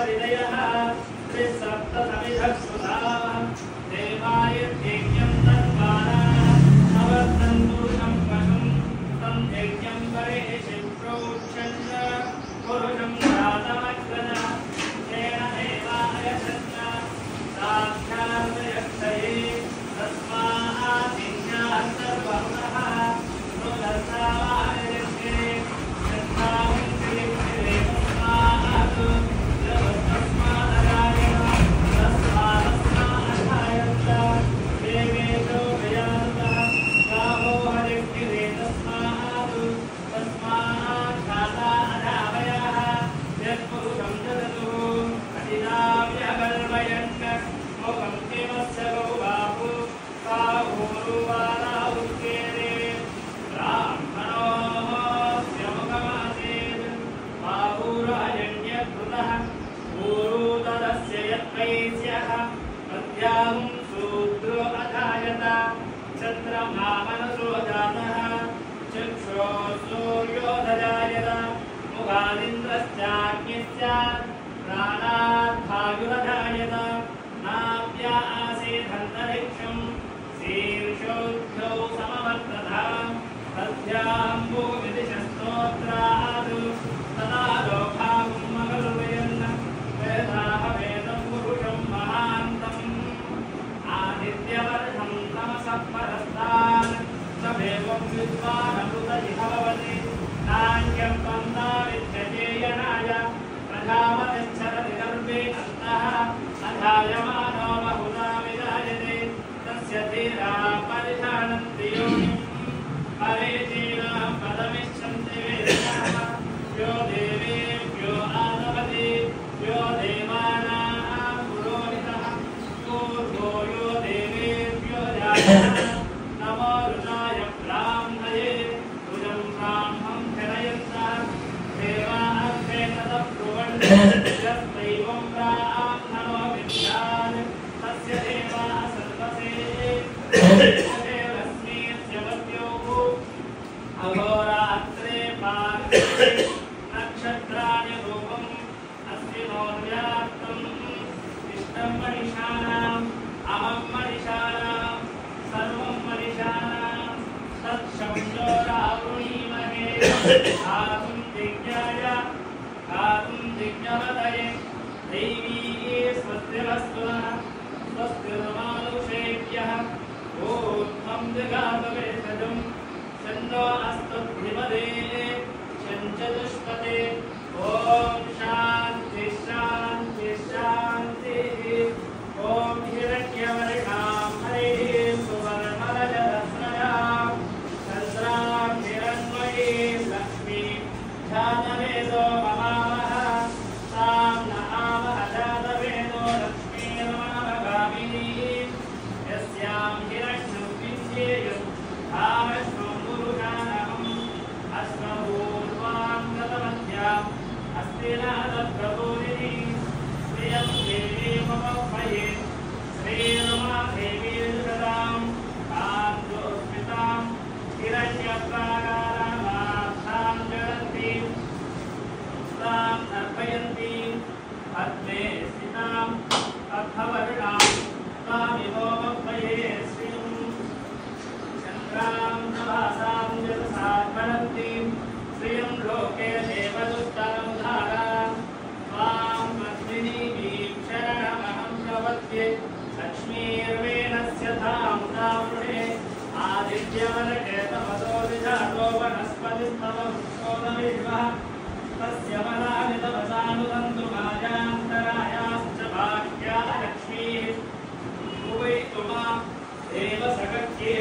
परिदयः त्रिसप्तसमिधः सुधाः देवायज्ञं तन्वानाः अवर्धन् पुरुषं पशुं तं यज्ञं परेशिं प्रोक्षन् पुरुषं जातमग्रजा तेन देवायशन्न साक्षार्दयक्षये तस्मादिन्याः सर्वहुतः नोदर्शावायज्ञे यद्भावं क्रियते तस्मात् तस्मादगायः तस्मादस्मादगायश्च देवेशो विजातः गावो हरिक्रिये तस्मात् घाता अधावयः यत्पुरुषं जगतुः अतिदाव्यगर्वयन् मुखं किमस्य गौबाहु साहूरुवाराहुक्येरे ब्राह्मणोऽस्य मुखमासीत् बाहुरायण्यकृतः ऊरुतदस्य यद्वैस्यः मध्याहुं शूद्रो अधायत चन्द्रमामनसो जातः चक्षुः सूर्योदजायत मुखादिन्द्रश्चाग्निश्च प्राणाद्भायुरधायत नाभ्या आसीदन्तरिक्षं शीर्षोऽध्यौ समवर्तता तस्याम्बुविदिशस्तोत्रात् तदा लोकागुं मगर्वयन् वेदाः वेदं पुरुषं महान्तम् आदित्यवर्षं तमसः परस्तान् समेवं विद्वानमृत इह भवति नान्यं पन्था विद्यते यणाय प्रजापतिश्चरति गर्भे अन्तः अधायमानो बहुधा विजायते तस्य धीरा परिजानन्ति योनिं परेतीनां पदमिच्छन्ति वेदाः यो देवेभ्यो आदवति यो देवानां पुरोहितः पूर्वो यो देवेभ्यो जातः नमो रुद्राय ब्राह्मणे रुजं ब्राह्मं जनयन्तः देवार्थे ततः ब्रुवन् ब्राह्मणो विद्यान् तस्य देवाः सर्वसे देवस्मिस्य मध्योः अहोरात्रे पार्श्वे नक्षत्राणि रूपम् अस्मिनोर्व्याप्तम् इष्टं मनीषाणाम् अहं मनीषाणां सर्वं मनीषाणां तत्शब्दोरावृणीमहे धातुं जिज्ञवतये दैवी स्वस्तिरस्तुनः स्वस्तिर्मानुषेभ्यः ऊर्ध्वं जगामवेशजं छन्दो अस्तुभिमदे छञ्चतुष्पदे ॐ शान्ति शान्ति शान्तिः ॐ हिरण्यवर्णां हरिः सुवर्णमलजलस्रजां चन्द्रां हिरण्मयीं लक्ष्मीं ध्यानवेदो ममामः तां नमामः जातवेदो लक्ष्मीर्मनमगामिनी यस्यां हिरण्यं विद्येयं तामश्वं पुरुषानहम् अश्वपूर्वां गतमध्याम् अस्ति नादप्रभूरिणी श्रियं देवीमुपह्वये श्रीरमा देवी दुषदां तां जोस्मितां हिरण्यप्राकारामार्थां जगन्तीं तां तर्पयन्तीं पद्मे स्थितां अर्थवर्णां तामिवोपह्वये श्रियं चन्द्रां नभासां जलसात्मनन्तीं श्रियं लोके देवदुष्टां धारां त्वां पद्मिनीं शरणमहं प्रपद्ये लक्ष्मीर्वेणस्य धां तावृणे आदित्यवर्गे तमसो विजातो वनस्पतिस्तव वृक्षोदविश्वः तस्य फलानि तपसानुसन्तु मायान्तरायाश्च भाग्या लक्ष्मीः उपैतुमा देव सकख्ये